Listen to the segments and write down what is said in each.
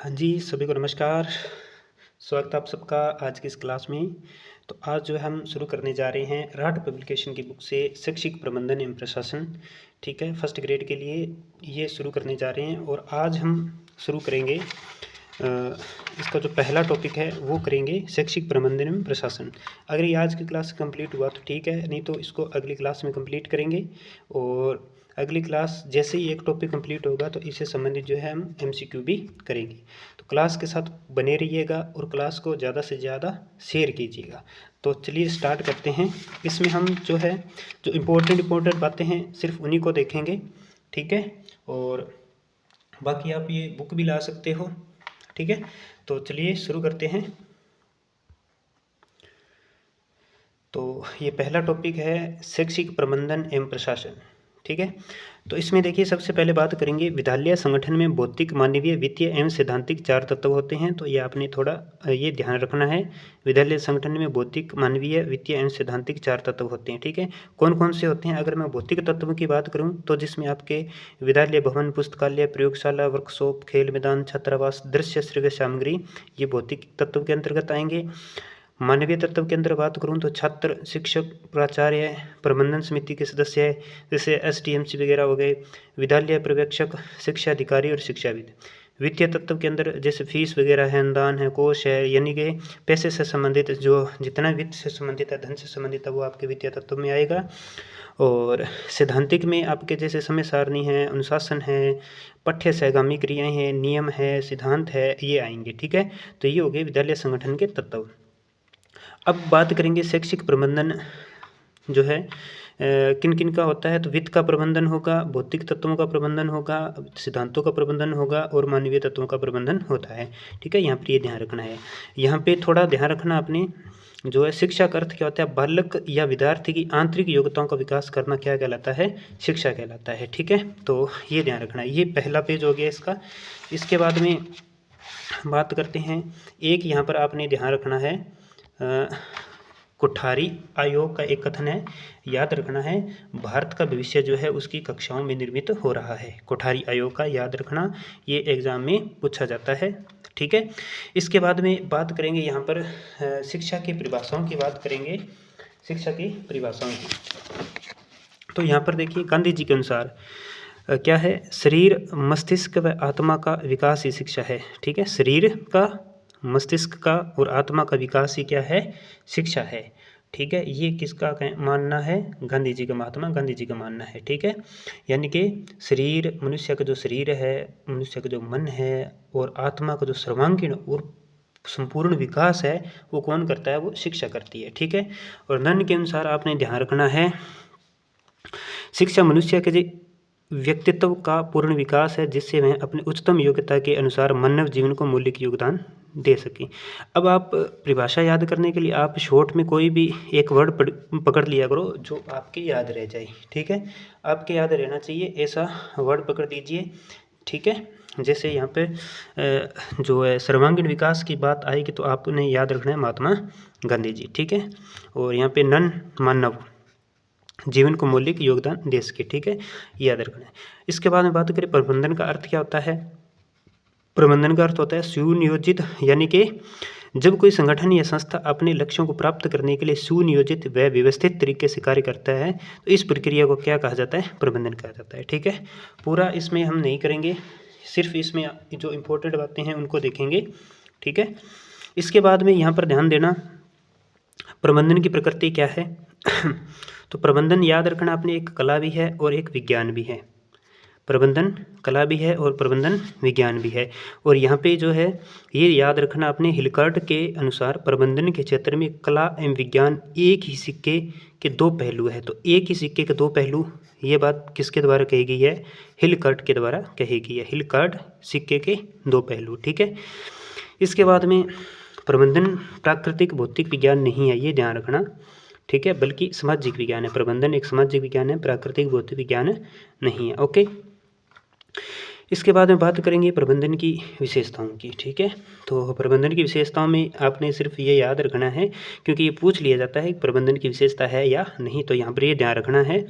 हाँ जी, सभी को नमस्कार। स्वागत है आप सबका आज की इस क्लास में। तो आज जो है हम शुरू करने जा रहे हैं राठ पब्लिकेशन की बुक से शैक्षिक प्रबंधन एवं प्रशासन। ठीक है, फर्स्ट ग्रेड के लिए ये शुरू करने जा रहे हैं और आज हम शुरू करेंगे इसका जो पहला टॉपिक है वो करेंगे शैक्षिक प्रबंधन एवं प्रशासन। अगर ये आज की क्लास कंप्लीट हुआ तो ठीक है, नहीं तो इसको अगली क्लास में कंप्लीट करेंगे। और अगली क्लास जैसे ही एक टॉपिक कंप्लीट होगा तो इससे संबंधित जो है हम एमसीक्यू भी करेंगे। तो क्लास के साथ बने रहिएगा और क्लास को ज़्यादा से ज़्यादा शेयर कीजिएगा। तो चलिए स्टार्ट करते हैं। इसमें हम जो है जो इम्पोर्टेंट बातें हैं सिर्फ उन्हीं को देखेंगे, ठीक है। और बाकी आप ये बुक भी ला सकते हो, ठीक है। तो चलिए शुरू करते हैं। तो ये पहला टॉपिक है शैक्षिक प्रबंधन एवं प्रशासन, ठीक है। तो इसमें देखिए सबसे पहले बात करेंगे विद्यालय संगठन में भौतिक, मानवीय, वित्तीय एवं सैद्धांतिक 4 तत्व होते हैं। तो ये आपने थोड़ा ये ध्यान रखना है। विद्यालय संगठन में भौतिक, मानवीय, वित्तीय एवं सैद्धांतिक 4 तत्व होते हैं, ठीक है। कौन कौन से होते हैं? अगर मैं भौतिक तत्व की बात करूँ तो जिसमें आपके विद्यालय भवन, पुस्तकालय, प्रयोगशाला, वर्कशॉप, खेल मैदान, छात्रावास, दृश्य श्रव्य सामग्री, ये भौतिक तत्व के अंतर्गत आएंगे। मानवीय तत्व के अंदर बात करूं तो छात्र, शिक्षक, प्राचार्य, प्रबंधन समिति के सदस्य जैसे एसडीएमसी वगैरह हो गए, विद्यालय पर्यवेक्षक, शिक्षा अधिकारी और शिक्षाविद। वित्तीय तत्व के अंदर जैसे फीस वगैरह है, अनुदान है, कोष है, यानी कि पैसे से संबंधित जो जितना वित्त से संबंधित है, धन से संबंधित है, वो आपके वित्तीय तत्व में आएगा। और सैद्धांतिक में आपके जैसे समय सारणी है, अनुशासन है, पठ्य सहगामी क्रियाएं हैं, नियम है, सिद्धांत है, ये आएंगे, ठीक है। तो ये हो गए विद्यालय संगठन के तत्व। अब बात करेंगे शैक्षिक प्रबंधन जो है किन किन का होता है। तो वित्त का प्रबंधन होगा, भौतिक तत्वों का प्रबंधन होगा, सिद्धांतों का प्रबंधन होगा और मानवीय तत्वों का प्रबंधन होता है, ठीक है। यहाँ पर ये ध्यान रखना है। यहाँ पे थोड़ा ध्यान रखना आपने जो है शिक्षा का अर्थ क्या होता है? बालक या विद्यार्थी की आंतरिक योग्यताओं का विकास करना क्या कहलाता है? शिक्षा कहलाता है, ठीक है। तो ये ध्यान रखना है। ये पहला पेज हो गया इसका। इसके बाद में बात करते हैं, एक यहाँ पर आपने ध्यान रखना है कोठारी आयोग का एक कथन है, याद रखना है, भारत का भविष्य जो है उसकी कक्षाओं में निर्मित हो रहा है। कोठारी आयोग का याद रखना, ये एग्जाम में पूछा जाता है, ठीक है। इसके बाद में बात करेंगे यहाँ पर शिक्षा की परिभाषाओं की बात करेंगे, शिक्षा की परिभाषाओं की। तो यहाँ पर देखिए गांधी जी के अनुसार क्या है? शरीर, मस्तिष्क व आत्मा का विकास ही शिक्षा है, ठीक है। शरीर का, मस्तिष्क का और आत्मा का विकास ही क्या है? शिक्षा है, ठीक है। ये किसका मानना है? गांधी जी का, महात्मा गांधी जी का मानना है, ठीक है। यानी कि शरीर, मनुष्य का जो शरीर है, मनुष्य का जो मन है और आत्मा का जो सर्वांगीण और संपूर्ण विकास है वो कौन करता है? वो शिक्षा करती है, ठीक है। और नन के अनुसार आपने ध्यान रखना है, शिक्षा मनुष्य के व्यक्तित्व का पूर्ण विकास है जिससे वह अपनी उच्चतम योग्यता के अनुसार मानव जीवन को मौलिक योगदान दे सकें। अब आप परिभाषा याद करने के लिए आप शॉर्ट में कोई भी एक वर्ड पकड़ लिया करो जो आपके याद रह जाए, ठीक है। आपके याद रहना चाहिए ऐसा वर्ड पकड़ लीजिए, ठीक है। जैसे यहाँ पे जो है सर्वांगीण विकास की बात आएगी तो आपने याद रखना है महात्मा गांधी जी, ठीक है। और यहाँ पे नन, मानव जीवन को मौलिक योगदान दे सके, ठीक है, याद रखना है। इसके बाद में बात करें प्रबंधन का अर्थ क्या होता है? प्रबंधन का अर्थ होता है सुनियोजित, यानी कि जब कोई संगठन या संस्था अपने लक्ष्यों को प्राप्त करने के लिए सुनियोजित व व्यवस्थित तरीके से कार्य करता है तो इस प्रक्रिया को क्या कहा जाता है? प्रबंधन कहा जाता है, ठीक है। पूरा इसमें हम नहीं करेंगे, सिर्फ इसमें जो इम्पोर्टेंट बातें हैं उनको देखेंगे, ठीक है। इसके बाद में यहाँ पर ध्यान देना, प्रबंधन की प्रकृति क्या है? तो प्रबंधन याद रखना आपने एक कला भी है और एक विज्ञान भी है। प्रबंधन कला भी है और प्रबंधन विज्ञान भी है। और यहाँ पे जो है ये याद रखना आपने, हिलकर्ट के अनुसार प्रबंधन के क्षेत्र में कला एवं विज्ञान एक ही सिक्के के दो पहलू है। तो एक ही सिक्के के दो पहलू, ये बात किसके द्वारा कही गई है? हिलकर्ट के द्वारा कही गई है। हिलकर्ट, सिक्के के दो पहलू, ठीक है। इसके बाद में प्रबंधन प्राकृतिक भौतिक विज्ञान नहीं है, ये ध्यान रखना, ठीक है, बल्कि सामाजिक विज्ञान है। प्रबंधन एक सामाजिक विज्ञान है, प्राकृतिक भौतिक विज्ञान नहीं है, ओके। इसके बाद में बात करेंगे प्रबंधन की विशेषताओं की। ठीक है, तो प्रबंधन की विशेषताओं में आपने सिर्फ ये याद रखना है, क्योंकि ये पूछ लिया जाता है प्रबंधन की विशेषता है या नहीं, तो यहाँ पर ये ध्यान रखना है।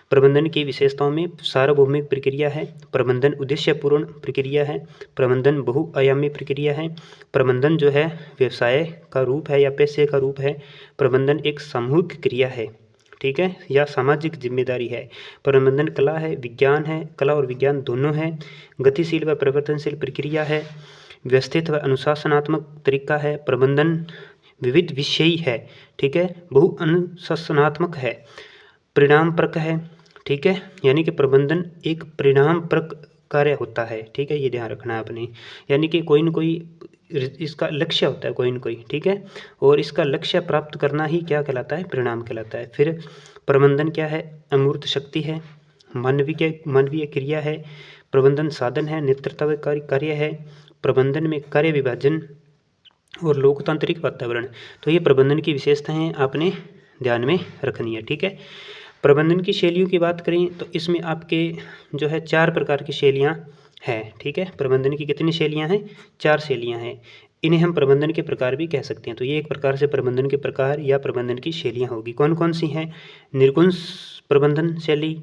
प्रबंधन की विशेषताओं में सार्वभौमिक प्रक्रिया है, प्रबंधन उद्देश्यपूर्ण प्रक्रिया है, प्रबंधन बहुआयामी प्रक्रिया है, प्रबंधन जो है व्यवसाय का रूप है या पेशे का रूप है, प्रबंधन एक सामूहिक क्रिया है, ठीक है, या सामाजिक जिम्मेदारी है, प्रबंधन कला है, विज्ञान है, कला और विज्ञान दोनों है, गतिशील व परिवर्तनशील प्रक्रिया है, व्यवस्थित व अनुशासनात्मक तरीका है, प्रबंधन विविध विषयी है, ठीक है, बहु अनुशासनात्मक है, परिणामपरक है, ठीक है, यानी कि प्रबंधन एक परिणामपरक कार्य होता है। ठीक है, ये ध्यान रखना है आपने, यानी कि कोई न कोई इसका लक्ष्य होता है, कोई न कोई, ठीक है, और इसका लक्ष्य प्राप्त करना ही क्या कहलाता है, परिणाम कहलाता है। फिर प्रबंधन क्या है, अमूर्त शक्ति है, मानवीय क्रिया है, प्रबंधन साधन है, नेतृत्व कार्य है, प्रबंधन में कार्य विभाजन और लोकतांत्रिक वातावरण। तो ये प्रबंधन की विशेषताएं आपने ध्यान में रखनी है। ठीक है, प्रबंधन की शैलियों की बात करें तो इसमें आपके जो है 4 प्रकार की शैलियाँ हैं। ठीक है, प्रबंधन की कितनी शैलियाँ हैं, 4 शैलियाँ हैं। इन्हें हम प्रबंधन के प्रकार भी कह सकते हैं। तो ये एक प्रकार से प्रबंधन के प्रकार या प्रबंधन की शैलियाँ होगी। कौन कौन सी हैं, निर्गुण प्रबंधन शैली,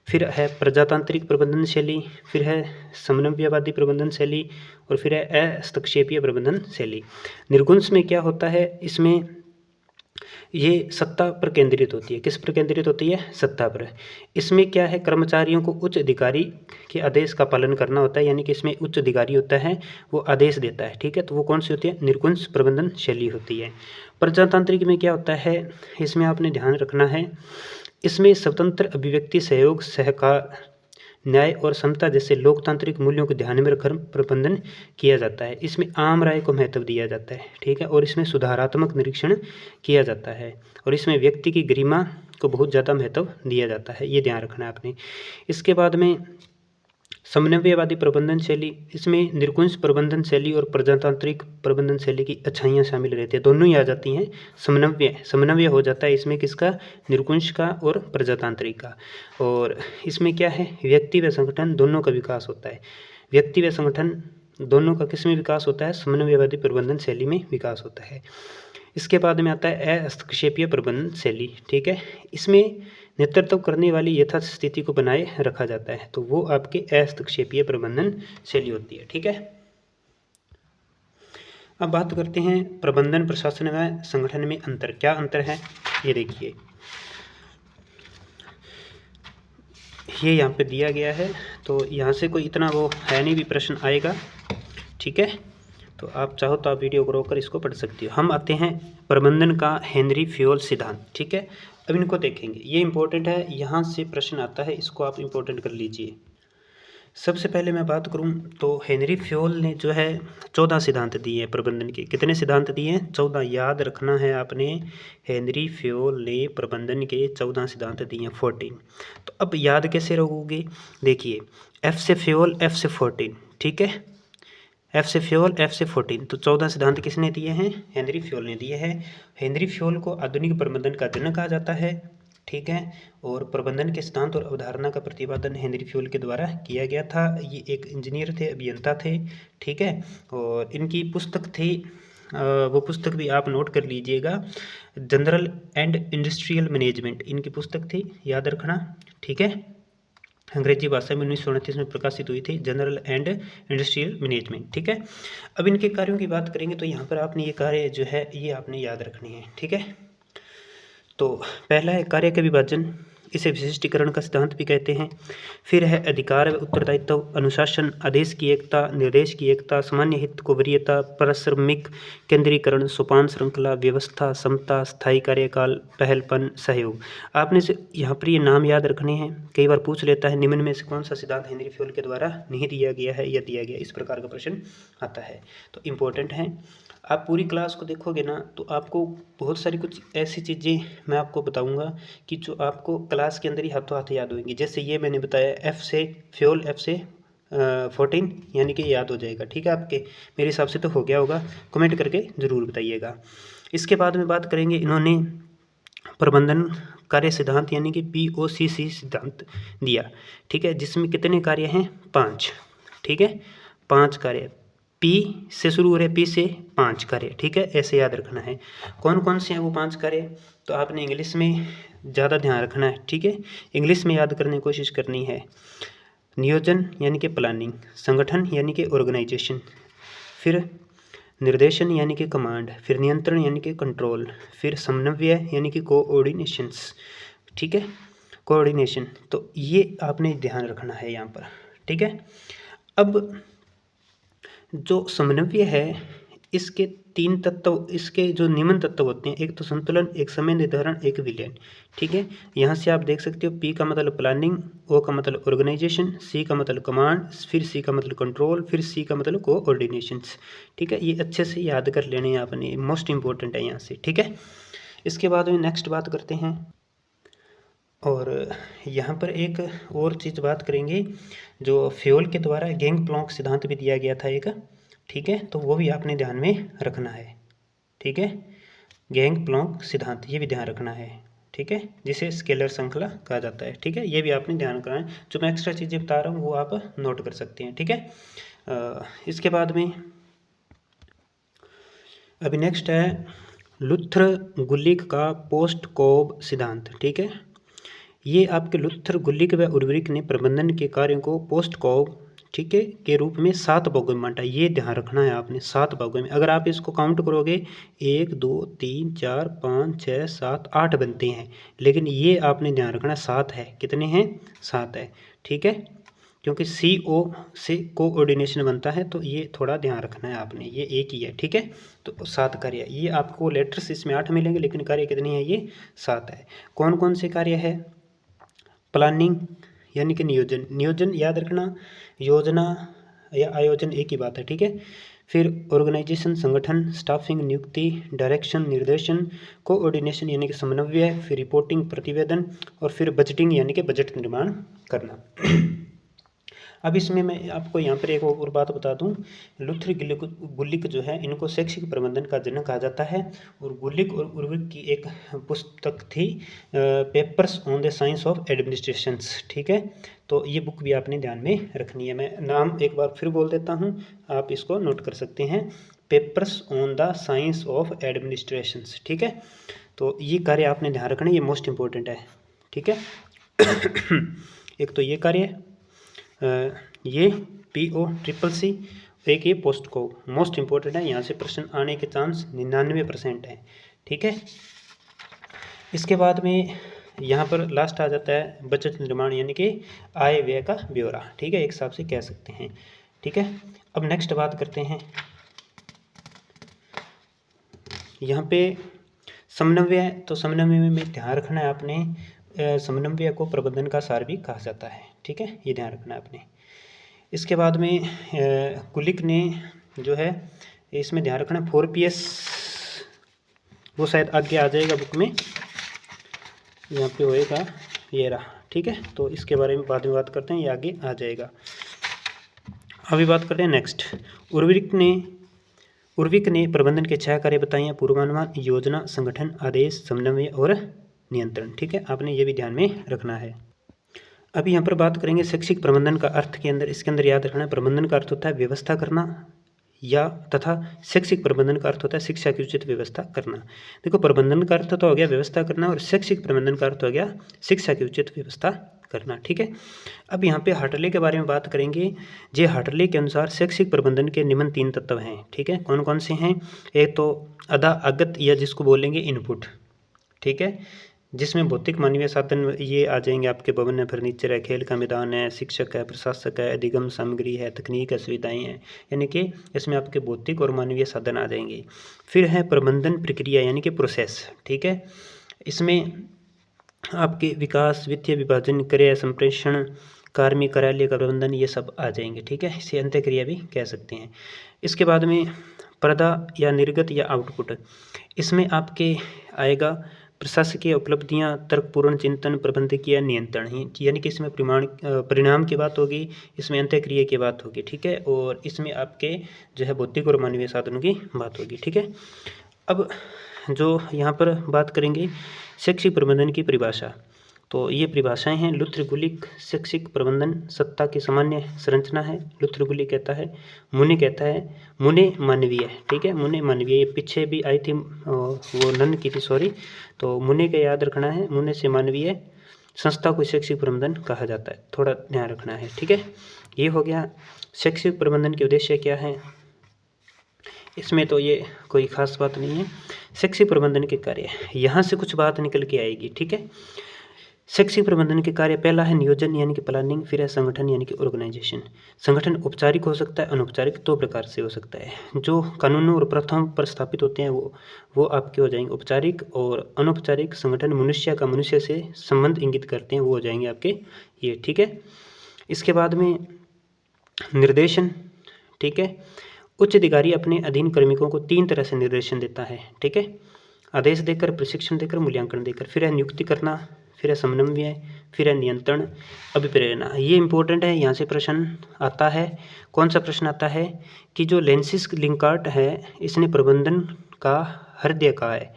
फिर है प्रजातांत्रिक प्रबंधन शैली, फिर है समन्वयवादी प्रबंधन शैली, और फिर है हस्तक्षेपीय प्रबंधन शैली। निर्गुण में क्या होता है, इसमें ये सत्ता पर केंद्रित होती है। किस पर केंद्रित होती है, सत्ता पर। इसमें क्या है, कर्मचारियों को उच्च अधिकारी के आदेश का पालन करना होता है, यानी कि इसमें उच्च अधिकारी होता है, वो आदेश देता है। ठीक है, तो वो कौन सी होती है, निर्गुण प्रबंधन शैली होती है। प्रजातांत्रिक में क्या होता है, इसमें आपने ध्यान रखना है, इसमें स्वतंत्र अभिव्यक्ति, सहयोग, सहकार, न्याय और समता जैसे लोकतांत्रिक मूल्यों को ध्यान में रखकर प्रबंधन किया जाता है। इसमें आम राय को महत्व दिया जाता है। ठीक है, और इसमें सुधारात्मक निरीक्षण किया जाता है, और इसमें व्यक्ति की गरिमा को बहुत ज़्यादा महत्व दिया जाता है। ये ध्यान रखना है आपने। इसके बाद में समन्वयवादी प्रबंधन शैली, इसमें निर्गुण प्रबंधन शैली और प्रजातांत्रिक प्रबंधन शैली की अच्छाइयाँ शामिल रहती है, दोनों ही आ जाती हैं। समन्वय हो जाता है इसमें, किसका, निर्गुण का और प्रजातांत्रिक का। और इसमें क्या है, व्यक्ति व संगठन दोनों का विकास होता है। व्यक्ति व संगठन दोनों का किस में विकास होता है, समन्वयवादी प्रबंधन शैली में विकास होता है। इसके बाद में आता है हस्तक्षेपीय प्रबंधन शैली। ठीक है, इसमें नेतृत्व करने वाली यथार्थ स्थिति को बनाए रखा जाता है, तो वो आपके हस्तक्षेपीय प्रबंधन शैली होती है। ठीक है, अब बात करते हैं प्रबंधन, प्रशासन व संगठन में अंतर। क्या अंतर है, ये देखिए, ये यहाँ पे दिया गया है, तो यहाँ से कोई इतना वो है नहीं, भी प्रश्न आएगा। ठीक है, तो आप चाहो तो आप वीडियो को रोककर इसको पढ़ सकते हो। हम आते हैं प्रबंधन का हेनरी फ्योल सिद्धांत। ठीक है, अब इनको देखेंगे, ये इंपॉर्टेंट है, यहाँ से प्रश्न आता है, इसको आप इंपॉर्टेंट कर लीजिए। सबसे पहले मैं बात करूं तो हेनरी फ्योल ने जो है 14 सिद्धांत दिए हैं प्रबंधन के। कितने सिद्धांत दिए हैं, 14। याद रखना है आपने, हेनरी फ्योल ने प्रबंधन के 14 सिद्धांत दिए हैं, 14। तो अब याद कैसे रखोगे, देखिए, एफ से फ्योल, एफ से 14, ठीक है, एफ से फ्योल, एफ से 14, तो 14 सिद्धांत किसने दिए हैं, हेनरी फ्योल ने दिए हैं। हेनरी फ्योल को आधुनिक प्रबंधन का जनक कहा जाता है। ठीक है, और प्रबंधन के सिद्धांत और अवधारणा का प्रतिपादन हेनरी फ्योल के द्वारा किया गया था। ये एक इंजीनियर थे, अभियंता थे। ठीक है, और इनकी पुस्तक थी, वो पुस्तक भी आप नोट कर लीजिएगा, जनरल एंड इंडस्ट्रियल मैनेजमेंट, इनकी पुस्तक थी, याद रखना। ठीक है, अंग्रेजी भाषा में 1929 में प्रकाशित हुई थी, जनरल एंड इंडस्ट्रियल मैनेजमेंट। ठीक है, अब इनके कार्यों की बात करेंगे तो यहाँ पर आपने ये कार्य जो है ये आपने याद रखनी है। ठीक है, तो पहला है कार्य का विभाजन, इसे विशिष्टीकरण का सिद्धांत भी कहते हैं। फिर है अधिकार व उत्तरदायित्व, अनुशासन, आदेश की एकता, निर्देश की एकता, सामान्य हित को वरीयता, पारिश्रमिक केंद्रीकरण, सोपान श्रृंखला, व्यवस्था, समता, स्थायी कार्यकाल, पहलपन, सहयोग। आपने से यहाँ पर ये नाम याद रखने हैं, कई बार पूछ लेता है निम्न में से कौन सा सिद्धांत हेनरी फ्योल के द्वारा नहीं दिया गया है या दिया गया, इस प्रकार का प्रश्न आता है, तो इम्पोर्टेंट है। आप पूरी क्लास को देखोगे ना तो आपको बहुत सारी कुछ ऐसी चीज़ें मैं आपको बताऊंगा कि जो आपको क्लास के अंदर ही हाथों हाथ याद होंगी। जैसे ये मैंने बताया, एफ से फ्योल, एफ से 14, यानी कि याद हो जाएगा। ठीक है, आपके मेरे हिसाब से तो हो गया होगा, कमेंट करके ज़रूर बताइएगा। इसके बाद में बात करेंगे, इन्होंने प्रबंधन कार्य सिद्धांत यानी कि POCC सिद्धांत दिया। ठीक है, जिसमें कितने कार्य हैं, 5। ठीक है, 5 कार्य, पी से शुरू हो रहे, पी से 5 कार्य, ठीक है, ऐसे याद रखना है। कौन कौन से हैं वो 5 कार्य, तो आपने इंग्लिश में ज़्यादा ध्यान रखना है, ठीक है, इंग्लिश में याद करने की कोशिश करनी है। नियोजन यानी कि प्लानिंग, संगठन यानी कि ऑर्गेनाइजेशन, फिर निर्देशन यानी कि कमांड, फिर नियंत्रण यानी कि कंट्रोल, फिर समन्वय यानी कि कोऑर्डिनेशंस, ठीक है, कोऑर्डिनेशन। तो ये आपने ध्यान रखना है यहाँ पर, ठीक है। अब जो समन्वय है, इसके 3 तत्व, इसके जो निम्न तत्व होते हैं, एक तो संतुलन, एक समय निर्धारण, एक विलयन, ठीक है। यहाँ से आप देख सकते हो, पी का मतलब प्लानिंग, ओ का मतलब ऑर्गेनाइजेशन, सी का मतलब कमांड, फिर सी का मतलब कंट्रोल, फिर सी का मतलब कोऑर्डिनेशंस, ठीक है। ये अच्छे से याद कर लेने हैं आपने, मोस्ट इंपॉर्टेंट है यहाँ से, ठीक है। इसके बाद में नेक्स्ट बात करते हैं, और यहाँ पर एक और चीज़ बात करेंगे, जो फ्योल के द्वारा गैंग प्लॉन्क सिद्धांत भी दिया गया था एक, ठीक है, तो वो भी आपने ध्यान में रखना है, ठीक है, गैंग प्लॉन्क सिद्धांत, ये भी ध्यान रखना है, ठीक है, जिसे स्केलर श्रृंखला कहा जाता है, ठीक है, ये भी आपने ध्यान रखना है। जो मैं एक्स्ट्रा चीज़ें बता रहा हूँ वो आप नोट कर सकते हैं, ठीक है। इसके बाद में अभी नेक्स्ट है लुथर गुलिक का पोस्ट कोब सिद्धांत, ठीक है। ये आपके लुथर गुलिक व उर्वरिक ने प्रबंधन के कार्यों को पोस्ट कॉब, ठीक है, के रूप में 7 भागों में बांटा। ये ध्यान रखना है आपने, 7 भागों में। अगर आप इसको काउंट करोगे 1 2 3 4 5 6 7 8 बनते हैं, लेकिन ये आपने ध्यान रखना 7 है। कितने हैं? 7 है, ठीक है, क्योंकि CO से कोऑर्डिनेशन बनता है, तो ये थोड़ा ध्यान रखना है आपने, ये एक ही है, ठीक है। तो 7 कार्य, ये आपको लेटर्स इसमें 8 मिलेंगे, लेकिन कार्य कितने हैं? ये 7 है। कौन कौन से कार्य है? प्लानिंग यानी कि नियोजन, नियोजन याद रखना, योजना या आयोजन एक ही बात है, ठीक है। फिर ऑर्गेनाइजेशन संगठन, स्टाफिंग नियुक्ति, डायरेक्शन निर्देशन, कोऑर्डिनेशन यानी कि समन्वय, फिर रिपोर्टिंग प्रतिवेदन, और फिर बजटिंग यानी कि बजट निर्माण करना। अब इसमें मैं आपको यहाँ पर एक और बात बता दूँ, लुथर गुलिक जो है, इनको शैक्षिक प्रबंधन का जनक कहा जाता है। और गुलिक और उर्विक की एक पुस्तक थी, papers on the science of administrations, ठीक है। तो ये बुक भी आपने ध्यान में रखनी है। मैं नाम एक बार फिर बोल देता हूँ, आप इसको नोट कर सकते हैं, papers on the science of administrations, ठीक है। तो ये कार्य आपने ध्यान रखना, ये मोस्ट इंपॉर्टेंट है, ठीक है। एक तो ये कार्य, ये POCCC, एक ये पोस्ट को मोस्ट इंपॉर्टेंट है, यहाँ से प्रश्न आने के चांस 99% है, ठीक है। इसके बाद में यहाँ पर लास्ट आ जाता है बजट निर्माण यानी कि आय व्यय का ब्यौरा, ठीक है, एक हिसाब से कह सकते हैं, ठीक है। अब नेक्स्ट बात करते हैं, यहाँ पे समन्वय। तो समन्वय में ध्यान रखना है आपने, समन्वय को प्रबंधन का सार भी कहा जाता है, ठीक है, ये ध्यान रखना है आपने। इसके बाद में गुलिक ने जो है, इसमें ध्यान रखना 4PS, वो शायद आगे आ जाएगा बुक में, यहाँ पे होएगा, ये रहा, ठीक है। तो इसके बारे में बाद में बात करते हैं, ये आगे आ जाएगा। अभी बात करते हैं नेक्स्ट, उर्विक ने प्रबंधन के 6 कार्य बताए हैं, पूर्वानुमान, योजना, संगठन, आदेश, समन्वय और नियंत्रण, ठीक है, आपने ये भी ध्यान में रखना है। अभी यहाँ पर बात करेंगे शैक्षिक प्रबंधन का अर्थ के अंदर, इसके अंदर याद रखना है, प्रबंधन का अर्थ होता है व्यवस्था करना, या तथा शैक्षिक प्रबंधन का अर्थ होता है शिक्षा की उचित व्यवस्था करना। देखो, प्रबंधन का अर्थ तो हो गया व्यवस्था करना, और शैक्षिक प्रबंधन का अर्थ हो गया शिक्षा की उचित व्यवस्था करना, ठीक है। अब यहाँ पे हार्टले के बारे में बात करेंगे। जे हार्टले के अनुसार शैक्षिक प्रबंधन के निम्न 3 तत्व हैं, ठीक है, कौन कौन से हैं? एक तो आगत, या जिसको बोलेंगे इनपुट, ठीक है, जिसमें भौतिक मानवीय साधन ये आ जाएंगे आपके, भवन है, फर्नीचर है, खेल का मैदान है, शिक्षक है, प्रशासक है, अधिगम सामग्री है, तकनीक है, सुविधाएं हैं, यानी कि इसमें आपके भौतिक और मानवीय साधन आ जाएंगे। फिर है प्रबंधन प्रक्रिया यानी कि प्रोसेस, ठीक है, इसमें आपके विकास, वित्तीय विभाजन, क्रय, संप्रेषण, कार्मिक कार्यालय का प्रबंधन, ये सब आ जाएंगे, ठीक है, इसे अंत्यक्रिया भी कह सकते हैं। इसके बाद में प्रदा या निर्गत या आउटपुट, इसमें आपके आएगा प्रशासकीय उपलब्धियां, तर्कपूर्ण चिंतन, प्रबंधकीय नियंत्रण, यानी कि इसमें परिणाम की बात होगी, इसमें अंत्यक्रिया की बात होगी, ठीक है, और इसमें आपके जो है भौतिक और मानवीय साधनों की बात होगी, ठीक है। अब जो यहाँ पर बात करेंगे शैक्षिक प्रबंधन की परिभाषा, तो ये परिभाषाएं हैं। लुथ्र-गुलिक शैक्षिक प्रबंधन सत्ता की सामान्य संरचना है। लुथ्र-गुलिक कहता है, मुने कहता है, मुने मानवीय, ठीक है, मुने मानवीय। ये पीछे भी आई थी, वो नन की थी, सॉरी। तो मुने का याद रखना है, मुने से मानवीय संस्था को शैक्षिक प्रबंधन कहा जाता है, थोड़ा ध्यान रखना है, ठीक है। ये हो गया। शैक्षिक प्रबंधन के उद्देश्य क्या है, इसमें तो ये कोई खास बात नहीं है। शैक्षिक प्रबंधन के कार्य, यहाँ से कुछ बात निकल के आएगी, ठीक है। शैक्षिक प्रबंधन के कार्य, पहला है नियोजन यानी कि प्लानिंग, फिर है संगठन यानी कि ऑर्गेनाइजेशन। संगठन औपचारिक हो सकता है, अनौपचारिक, दो प्रकार से हो सकता है। जो कानूनों और प्रथाओं पर स्थापित होते हैं वो आपके हो जाएंगे औपचारिक, और अनौपचारिक संगठन मनुष्य का मनुष्य से संबंध इंगित करते हैं, वो हो जाएंगे आपके ये, ठीक है। इसके बाद में निर्देशन, ठीक है। उच्च अधिकारी अपने अधीन कार्मिकों को 3 तरह से निर्देशन देता है, ठीक है। आदेश देकर, प्रशिक्षण देकर, मूल्यांकन देकर। फिर है नियुक्ति करना, फिर है समन्वय, फिर है नियंत्रण, अभिप्रेरणा। ये इंपॉर्टेंट है, यहाँ से प्रश्न आता है। कौन सा प्रश्न आता है कि जो लेंसिस लिंकार्ट है, इसने प्रबंधन का हृदय कहा है,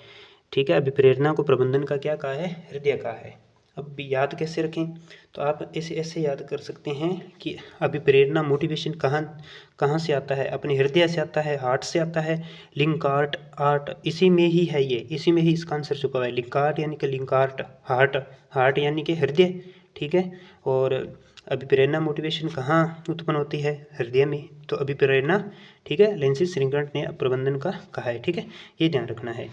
ठीक है। अभिप्रेरणा को प्रबंधन का क्या कहा है, हृदय कहा है। अब याद कैसे रखें, तो आप ऐसे याद कर सकते हैं कि अभिप्रेरणा, मोटिवेशन कहाँ से आता है, अपने हृदय से आता है, हार्ट से आता है। लिंकार्ट आर्ट, इसी में ही है, ये इसी में ही इसका आंसर छुपा हुआ है। लिंकार्ट यानी कि लिंकार्ट, हार्ट यानी कि हृदय, ठीक है। और अभिप्रेरणा, मोटिवेशन कहाँ उत्पन्न होती है, हृदय में। तो अभिप्रेरणा, ठीक है, लेंसिस लिंकार्ट ने प्रबंधन का कहा है, ठीक है, ये ध्यान रखना है।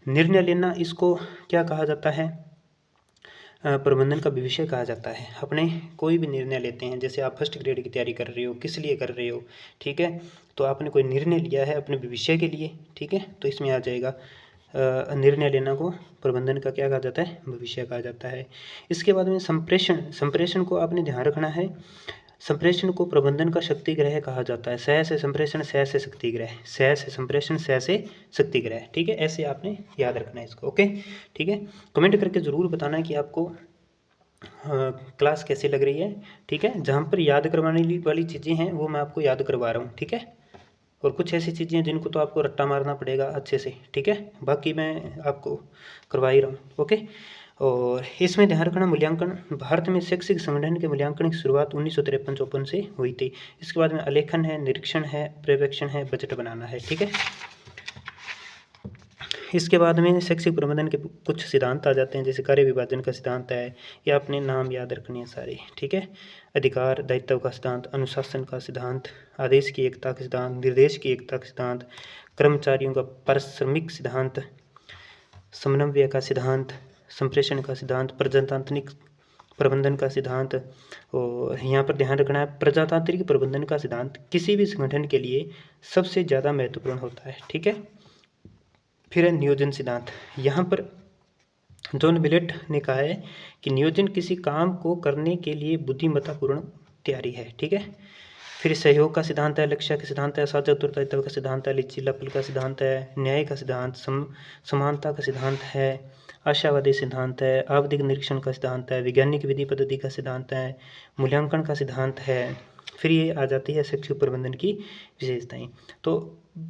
निर्णय लेना, इसको क्या कहा जाता है, प्रबंधन का विषय कहा जाता है। अपने कोई भी निर्णय लेते हैं, जैसे आप फर्स्ट ग्रेड की तैयारी कर रहे हो, किस लिए कर रहे हो, ठीक है, तो आपने कोई निर्णय लिया है अपने भविष्य के लिए, ठीक है, तो इसमें आ जाएगा निर्णय लेना को प्रबंधन का क्या कहा जाता है, भविष्य कहा जाता है। इसके बाद में संप्रेषण को आपने ध्यान रखना है। संप्रेषण को प्रबंधन का शक्ति ग्रह कहा जाता है। स से संप्रेषण, स से शक्ति ग्रह, स से संप्रेषण, स से शक्ति ग्रह, ठीक है। ऐसे आपने याद रखना है इसको, ओके, ठीक है। कमेंट करके ज़रूर बताना कि आपको क्लास कैसे लग रही है, ठीक है। जहाँ पर याद करवाने वाली चीज़ें हैं वो मैं आपको याद करवा रहा हूँ, ठीक है। और कुछ ऐसी चीज़ें हैं जिनको तो आपको रट्टा मारना पड़ेगा अच्छे से, ठीक है, बाकी मैं आपको करवा ही रहा हूँ, ओके। और इसमें ध्यान रखना, मूल्यांकन। भारत में शैक्षिक संगठन के मूल्यांकन की शुरुआत 1953-54 से हुई थी। इसके बाद में आलेखन है, निरीक्षण है, पर्यवेक्षण है, बजट बनाना है, ठीक है। इसके बाद में शैक्षिक प्रबंधन के कुछ सिद्धांत आ जाते हैं, जैसे कार्य विभाजन का सिद्धांत है, या अपने नाम याद रखने हैं सारे, ठीक है। अधिकार दायित्व का सिद्धांत, अनुशासन का सिद्धांत, आदेश की एकता का सिद्धांत, निर्देश की एकता का सिद्धांत, कर्मचारियों का पारिश्रमिक सिद्धांत, समन्वय का सिद्धांत, संप्रेषण का सिद्धांत, प्रजातांत्रिक प्रबंधन का सिद्धांत। और यहाँ पर ध्यान रखना है, प्रजातांत्रिक प्रबंधन का सिद्धांत किसी भी संगठन के लिए सबसे ज़्यादा महत्वपूर्ण होता है, ठीक है। फिर है नियोजन सिद्धांत। यहाँ पर जॉन विलेट ने कहा है कि नियोजन किसी काम को करने के लिए बुद्धिमत्तापूर्ण तैयारी है, ठीक है। फिर सहयोग का सिद्धांत है, लक्ष्य का सिद्धांत है, साझा उत्तरदायित्व का सिद्धांत है, लचीलापन का सिद्धांत है, न्याय का सिद्धांत, समानता का सिद्धांत है, आशावादी सिद्धांत है, आवधिक निरीक्षण का सिद्धांत है, वैज्ञानिक विधि पद्धति का सिद्धांत है, मूल्यांकन का सिद्धांत है। फिर ये आ जाती है शैक्षिक प्रबंधन की विशेषताएं। तो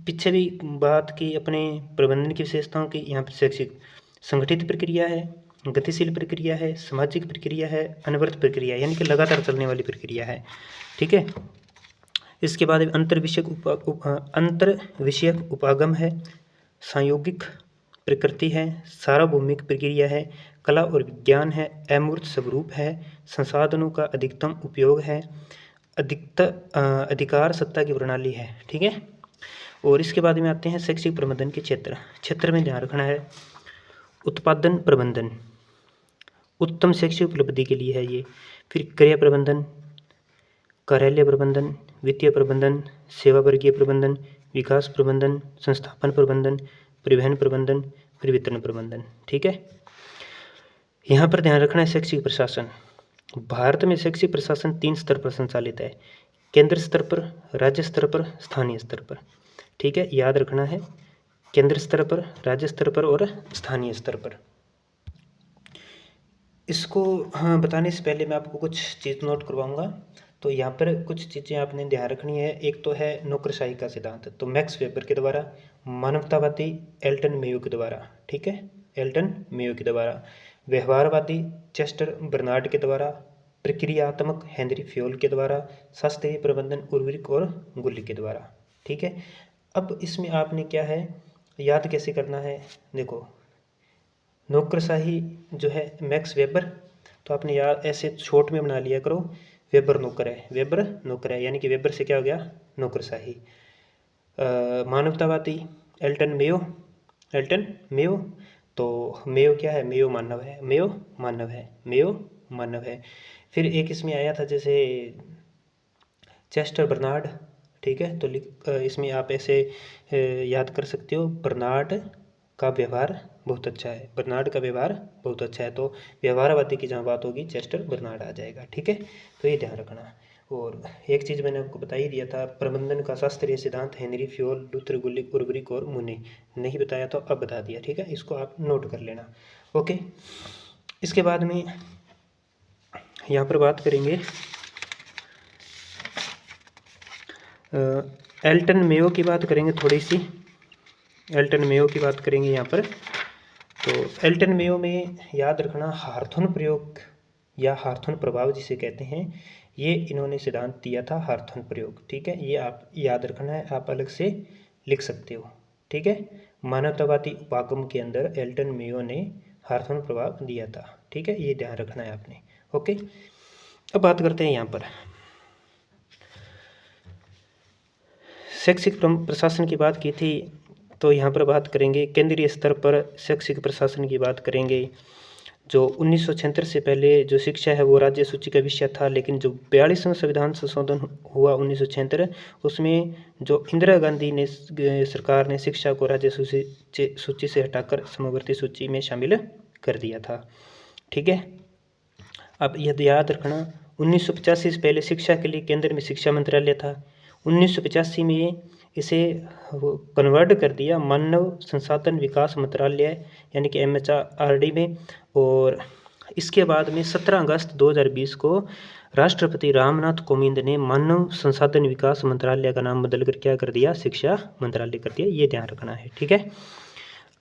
पीछे भी बात की अपने प्रबंधन की विशेषताओं की, यहाँ पर शैक्षिक संगठित प्रक्रिया है, गतिशील प्रक्रिया है, सामाजिक प्रक्रिया है, अनवरत प्रक्रिया यानी कि लगातार चलने वाली प्रक्रिया है, ठीक है। इसके बाद अंतर विषयक उपागम है, संयोगिक प्रकृति है, सार्वभौमिक प्रक्रिया है, कला और विज्ञान है, अमूर्त स्वरूप है, संसाधनों का अधिकतम उपयोग है, अधिकार सत्ता की प्रणाली है, ठीक है। और इसके बाद में आते हैं शैक्षिक प्रबंधन के क्षेत्र में ध्यान रखना है। उत्पादन प्रबंधन उत्तम शैक्षिक उपलब्धि के लिए है ये। फिर क्रिया प्रबंधन, कार्यालय प्रबंधन, वित्तीय प्रबंधन, सेवा वर्गीय प्रबंधन, विकास प्रबंधन, संस्थापन प्रबंधन, परिवहन प्रबंधन, फिर वितरण प्रबंधन, ठीक है। यहाँ पर ध्यान रखना है शैक्षिक प्रशासन। भारत में शैक्षिक प्रशासन 3 स्तर पर संचालित है, केंद्र स्तर पर, राज्य स्तर पर, स्थानीय स्तर पर, ठीक है, याद रखना है, केंद्र स्तर पर, राज्य स्तर पर और स्थानीय स्तर पर। इसको बताने से पहले मैं आपको कुछ चीज़ नोट करवाऊंगा। तो यहाँ पर कुछ चीज़ें आपने ध्यान रखनी है। एक तो है नौकरशाही का सिद्धांत, तो मैक्स वेबर के द्वारा, मानवतावादी एल्टन मेयो के द्वारा, ठीक है, एल्टन मेयो के द्वारा। व्यवहारवादी चेस्टर बर्नार्ड के द्वारा, प्रक्रियात्मक हेनरी फ्योल के द्वारा, शास्त्रीय प्रबंधन उर्वरिक और गुल्ली के द्वारा। ठीक है, अब इसमें आपने क्या है याद कैसे करना है, देखो नौकरशाही जो है मैक्स वेबर, तो आपने याद ऐसे छोट में बना लिया करो, वेबर नौकर है, वेबर नौकर है, यानी कि वेबर से क्या हो गया नौकरशाही। मानवतावादी एल्टन मेयो, एल्टन मेयो, तो मेयो क्या है, मेयो मानव है, मेयो मानव है, मेयो मानव है। फिर एक इसमें आया था जैसे चेस्टर बर्नार्ड, ठीक है, तो इसमें आप ऐसे याद कर सकते हो, बर्नार्ड का व्यवहार बहुत अच्छा है, बर्नार्ड का व्यवहार बहुत अच्छा है, तो व्यवहारवादी की जहाँ बात होगी चेस्टर बर्नार्ड आ जाएगा। ठीक है, तो ये ध्यान रखना। और एक चीज़ मैंने आपको बता ही दिया था, प्रबंधन का शास्त्रीय सिद्धांत हेनरी फ्योल, लूथर गुलिक, उर्वरिक और मुने, नहीं बताया तो अब बता दिया। ठीक है, इसको आप नोट कर लेना। ओके, इसके बाद में यहाँ पर बात करेंगे एल्टन मेयो की बात करेंगे, थोड़ी सी एल्टन मेयो की बात करेंगे यहाँ पर। तो एल्टन मेयो में याद रखना हार्थन प्रयोग या हार्थन प्रभाव जिसे कहते हैं, ये इन्होंने सिद्धांत दिया था, हार्थन प्रयोग। ठीक है, ये आप याद रखना है, आप अलग से लिख सकते हो। ठीक है, मानवतावादी उपागम के अंदर एल्टन मेयो ने हार्थन प्रभाव दिया था। ठीक है, ये ध्यान रखना है आपने। ओके, अब बात करते हैं यहाँ पर शैक्षिक प्रशासन की बात की थी, तो यहाँ पर बात करेंगे केंद्रीय स्तर पर शैक्षिक प्रशासन की बात करेंगे। जो 1976 से पहले जो शिक्षा है वो राज्य सूची का विषय था, लेकिन जो 42वां संविधान संशोधन हुआ 1976, उसमें जो इंदिरा गांधी ने सरकार ने शिक्षा को राज्य सूची से हटाकर समवर्ती सूची में शामिल कर दिया था। ठीक है, अब यदि याद रखना 1985 से पहले शिक्षा के लिए केंद्र में शिक्षा मंत्रालय था, 1985 में इसे कन्वर्ट कर दिया मानव संसाधन विकास मंत्रालय यानी कि MHRD में, और इसके बाद में 17 अगस्त 2020 को राष्ट्रपति रामनाथ कोविंद ने मानव संसाधन विकास मंत्रालय का नाम बदलकर क्या कर दिया, शिक्षा मंत्रालय कर दिया। ये ध्यान रखना है। ठीक है,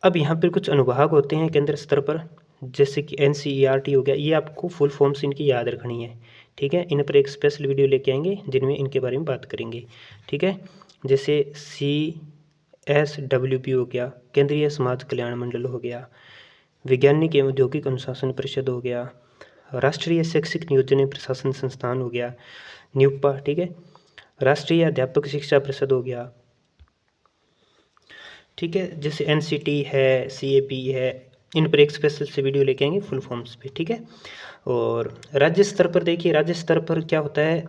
अब यहाँ पर कुछ अनुभाग होते हैं केंद्र स्तर पर, जैसे कि NCERT हो गया, ये आपको फुल फॉर्म्स इनकी याद रखनी है। ठीक है, इन पर एक स्पेशल वीडियो लेके आएंगे जिनमें इनके बारे में बात करेंगे। ठीक है, जैसे CSWP हो गया, केंद्रीय समाज कल्याण मंडल हो गया, वैज्ञानिक एवं औद्योगिक अनुशासन परिषद हो गया, राष्ट्रीय शैक्षिक नियोजन प्रशासन संस्थान हो गया, न्यूपा। ठीक है, राष्ट्रीय अध्यापक शिक्षा परिषद हो गया। ठीक है, जैसे NCT है, CAP है, इन पर एक स्पेशल से वीडियो लेके आएंगे फुल फॉर्म्स पे। ठीक है, और राज्य स्तर पर देखिए, राज्य स्तर पर क्या होता है,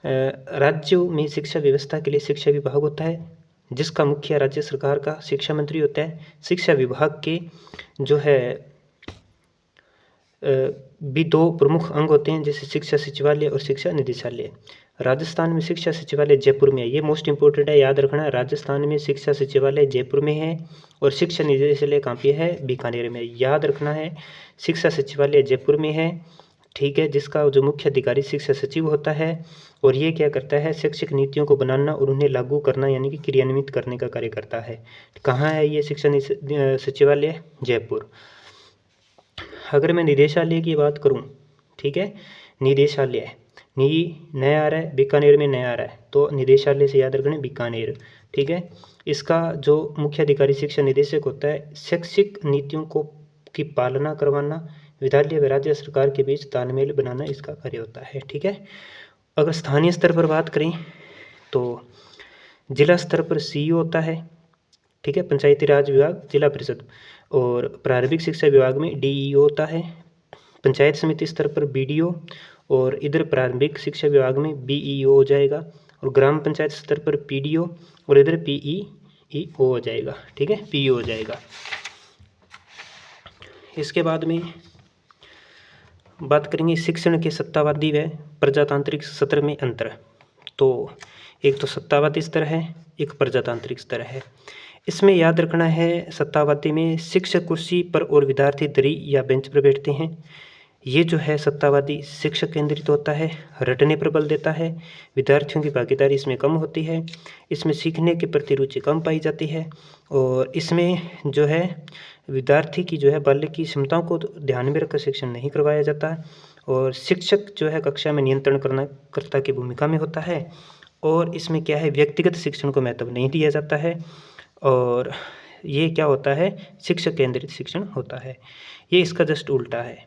राज्यों में शिक्षा व्यवस्था के लिए शिक्षा विभाग होता है, जिसका मुखिया राज्य सरकार का शिक्षा मंत्री होता है। शिक्षा विभाग के जो है भी 2 प्रमुख अंग होते हैं, जैसे शिक्षा सचिवालय और शिक्षा निदेशालय। राजस्थान में शिक्षा सचिवालय जयपुर में है, ये मोस्ट इंपॉर्टेंट है, याद रखना। राजस्थान में शिक्षा सचिवालय जयपुर में है और शिक्षा निदेशालय कहाँ पे है, बीकानेर में। याद रखना है, शिक्षा सचिवालय जयपुर में है। ठीक है, जिसका जो मुख्य अधिकारी शिक्षा सचिव होता है, और ये क्या करता है, शैक्षिक नीतियों को बनाना और उन्हें लागू करना यानी कि क्रियान्वित करने का कार्य करता है। कहाँ है ये शिक्षा सचिवालय, जयपुर। अगर मैं निदेशालय की बात करूं, ठीक है, निदेशालय नया आ रहा है, बीकानेर में नया आ रहा है, तो निदेशालय से याद रखना बीकानेर। ठीक है, इसका जो मुख्य अधिकारी शिक्षा निदेशक होता है, शैक्षिक नीतियों को की पालना करवाना, विद्यालय व राज्य सरकार के बीच तालमेल बनाना इसका कार्य होता है। ठीक है, अगर स्थानीय स्तर पर बात करें तो जिला स्तर पर CEO होता है। ठीक है, पंचायती राज विभाग, जिला परिषद, और प्रारंभिक शिक्षा विभाग में DEO होता है। पंचायत समिति स्तर पर BDO, और इधर प्रारंभिक शिक्षा विभाग में BEO हो जाएगा, और ग्राम पंचायत स्तर पर PDO, और इधर PEO हो जाएगा। ठीक है, PEO हो जाएगा। इसके बाद में बात करेंगे शिक्षण के सत्तावादी व प्रजातांत्रिक सत्र में अंतर। तो एक तो सत्तावादी स्तर है, एक प्रजातांत्रिक स्तर है। इसमें याद रखना है, सत्तावादी में शिक्षक कुर्सी पर और विद्यार्थी दरी या बेंच पर बैठते हैं। ये जो है सत्तावादी शिक्षक केंद्रित होता है, रटने पर बल देता है, विद्यार्थियों की भागीदारी इसमें कम होती है, इसमें सीखने के प्रति रुचि कम पाई जाती है और इसमें जो है विद्यार्थी की जो है बाल्य की क्षमताओं को ध्यान में रखकर शिक्षण नहीं करवाया जाता और शिक्षक जो है कक्षा में नियंत्रण कर्ता की भूमिका में होता है और इसमें क्या है व्यक्तिगत शिक्षण को महत्व नहीं दिया जाता है और ये क्या होता है शिक्षक केंद्रित शिक्षण होता है। ये इसका जस्ट उल्टा है,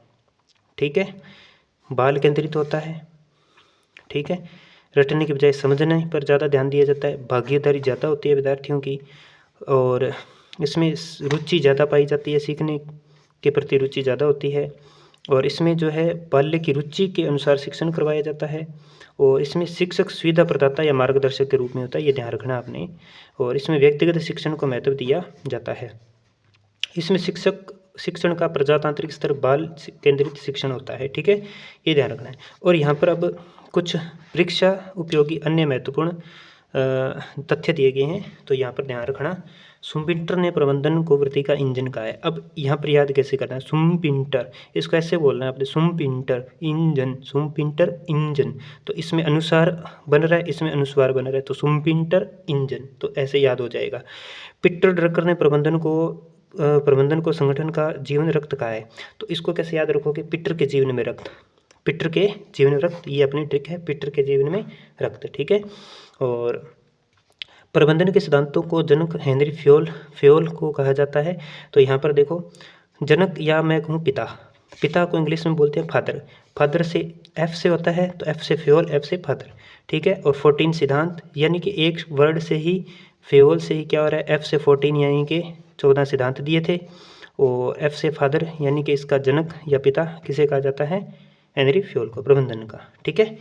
ठीक है, बाल केंद्रित होता है, ठीक है, रटने की बजाय समझने पर ज़्यादा ध्यान दिया जाता है, भागीदारी ज़्यादा होती है विद्यार्थियों की और इसमें रुचि ज़्यादा पाई जाती है, सीखने के प्रति रुचि ज़्यादा होती है और इसमें जो है बाल्य की रुचि के अनुसार शिक्षण करवाया जाता है और इसमें शिक्षक सुविधा प्रदाता या मार्गदर्शक के रूप में होता है, ये ध्यान रखना आपने। और इसमें व्यक्तिगत शिक्षण को महत्व दिया जाता है। इसमें शिक्षण का प्रजातांत्रिक स्तर बाल केंद्रित शिक्षण होता है, ठीक है, ये ध्यान रखना है। और यहाँ पर अब कुछ परीक्षा उपयोगी अन्य महत्वपूर्ण तथ्य दिए गए हैं, तो यहाँ पर ध्यान रखना। शुम्पिटर ने प्रबंधन को वृद्धि का इंजन कहा है। अब यहाँ पर याद कैसे करना है, शुम्पिटर, इसको ऐसे बोलना है आपने, शुम्पिटर इंजन, शुम्पिटर इंजन, तो इसमें अनुसार बन रहा है, इसमें अनुस्वार बन रहा है, तो शुम्पिटर इंजन, तो ऐसे याद हो जाएगा। पीटर ड्रकर ने प्रबंधन को संगठन का जीवन रक्त कहा है, तो इसको कैसे याद रखोगे, पीटर के जीवन में रक्त, पीटर के जीवन में रक्त, ये अपनी ट्रिक है, पीटर के जीवन में रक्त, ठीक है। और प्रबंधन के सिद्धांतों को जनक हेनरी फ्योल को कहा जाता है, तो यहाँ पर देखो जनक या मैं कहूँ पिता को इंग्लिश में बोलते हैं फादर से एफ से होता है, तो एफ से फ्योल, एफ से फादर, ठीक है। और 14 सिद्धांत, यानी कि एक वर्ड से ही फ्योल से ही क्या हो रहा है, एफ से 14 यानी कि 14 सिद्धांत दिए थे और एफ से फादर यानी कि इसका जनक या पिता किसे कहा जाता है, हेनरी फ्योल को, प्रबंधन का, ठीक है।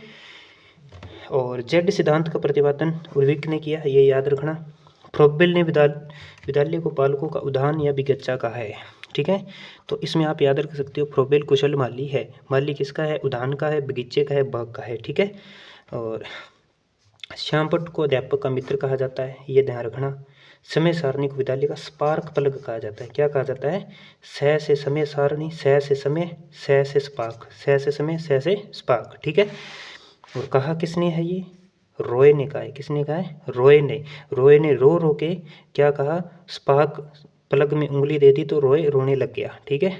और जेड सिद्धांत का प्रतिपादन उर्विक ने किया, ये याद रखना। फ्रोबेल ने विद्यालय को पालकों का उदाहरण या बिगच्चा कहा है, ठीक है। तो इसमें आप याद रख सकते हो फ्रोबेल कुशल माली है, माली किसका है, उदाहरण का है, बगीचे का है, बाग का है, ठीक है। और श्यामपट्ट को अध्यापक का मित्र कहा जाता है, ये ध्यान रखना। समय सारणी को विद्यालय का स्पार्क प्लग कहा जाता है, क्या कहा जाता है, स से समय सारणी, स से समय, स से स्पार्क, स से समय, स से स्पार्क, ठीक है। और कहा किसने है, ये रॉय ने कहा है, किसने कहा है, रॉय ने रो के क्या कहा, स्पार्क प्लग में उंगली दे दी तो रॉय रोने लग गया, ठीक है।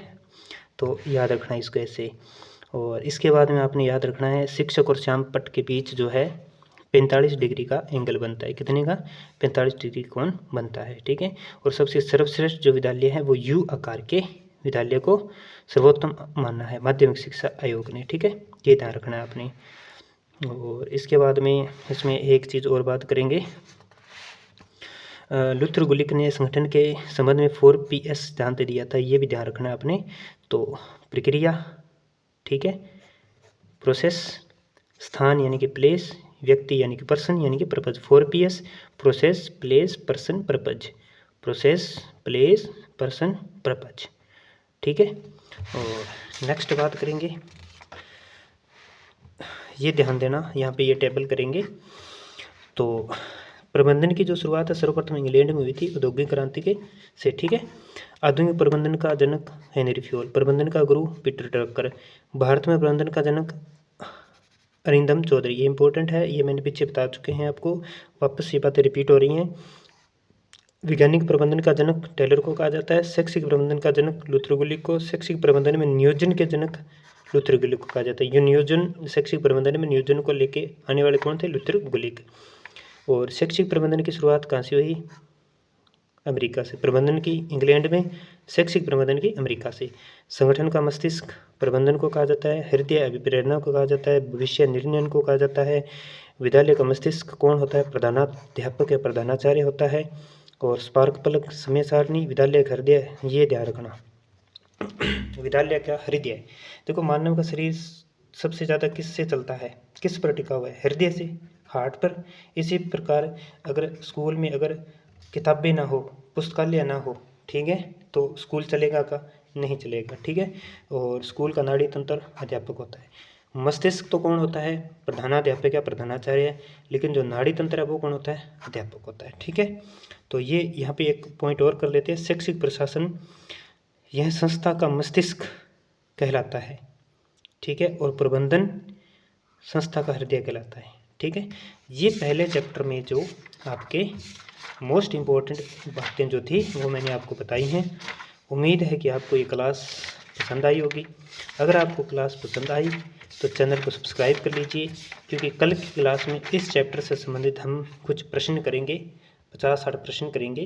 तो याद रखना इसको ऐसे। और इसके बाद में आपने याद रखना है शिक्षक और श्यामपट्ट के बीच जो है 45 डिग्री का एंगल बनता है, कितने का, 45 डिग्री कोण बनता है, ठीक है। और सबसे सर्वश्रेष्ठ जो विद्यालय है वो यू आकार के विद्यालय को सर्वोत्तम माना है माध्यमिक शिक्षा आयोग ने, ठीक है, ये ध्यान रखना है आपने। और इसके बाद में इसमें एक चीज़ और बात करेंगे, लुथर गुलिक ने संगठन के संबंध में 4PS सिद्धांत दिया था, ये भी ध्यान रखना है आपने। तो प्रक्रिया, ठीक है, प्रोसेस, स्थान यानी कि प्लेस, व्यक्ति यानी कि पर्सन यानी कि purpose, 4PS, process, place, person, purpose, process, place, person, purpose, ठीक है। और नेक्स्ट बात करेंगे, ये ध्यान देना, यहाँ पे ये टेबल करेंगे। तो प्रबंधन की जो शुरुआत है सर्वप्रथम इंग्लैंड में हुई थी औद्योगिक क्रांति के से, ठीक है। आधुनिक प्रबंधन का जनक हेनरी फ्योल, प्रबंधन का गुरु पीटर ड्रकर, भारत में प्रबंधन का जनक अरिंदम चौधरी, ये इंपॉर्टेंट है, ये मैंने पीछे बता चुके हैं आपको, वापस ये बातें रिपीट हो रही हैं। वैज्ञानिक प्रबंधन का जनक टेलर को कहा जाता है, शैक्षिक प्रबंधन का जनक लुथर गुलिक को, शैक्षिक प्रबंधन में नियोजन के जनक लुथर गुलिक को कहा जाता है। ये नियोजन, शैक्षिक प्रबंधन में नियोजन को लेके आने वाले कौन थे, लुथर गुलिक। और शैक्षिक प्रबंधन की शुरुआत कहाँ से हुई, अमेरिका से, प्रबंधन की इंग्लैंड में, शैक्षिक प्रबंधन की अमेरिका से। संगठन का मस्तिष्क प्रबंधन को कहा जाता है, हृदय अभिप्रेरणा को कहा जाता है, भविष्य निर्णय को कहा जाता है। विद्यालय का मस्तिष्क कौन होता है, प्रधानाध्यापक या प्रधानाचार्य होता है। और स्पार्क प्लग, समय सारणी, विद्यालय का हृदय, ये ध्यान रखना। विद्यालय का हृदय, देखो मानव का शरीर सबसे ज़्यादा किससे चलता है, किस पर टिका हुआ है, हृदय से, हार्ट पर। इसी प्रकार अगर स्कूल में अगर किताबें ना हो, पुस्तकालय ना हो, ठीक है, तो स्कूल चलेगा का, नहीं चलेगा, ठीक है। और स्कूल का नाड़ी तंत्र अध्यापक होता है। मस्तिष्क तो कौन होता है, प्रधानाध्यापक या प्रधानाचार्य, लेकिन जो नाड़ी तंत्र है वो कौन होता है, अध्यापक होता है, ठीक है। तो ये यहाँ पे एक पॉइंट और कर लेते हैं, शैक्षिक प्रशासन यह संस्था का मस्तिष्क कहलाता है, ठीक है, और प्रबंधन संस्था का हृदय कहलाता है। ठीक है, ये पहले चैप्टर में जो आपके मोस्ट इम्पोर्टेंट बातें जो थी वो मैंने आपको बताई हैं। उम्मीद है कि आपको ये क्लास पसंद आई होगी। अगर आपको क्लास पसंद आई तो चैनल को सब्सक्राइब कर लीजिए, क्योंकि कल की क्लास में इस चैप्टर से संबंधित हम कुछ प्रश्न करेंगे, 50-60 प्रश्न करेंगे।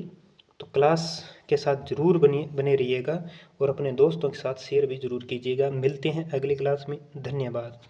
तो क्लास के साथ ज़रूर बने रहिएगा और अपने दोस्तों के साथ शेयर भी ज़रूर कीजिएगा। मिलते हैं अगली क्लास में। धन्यवाद।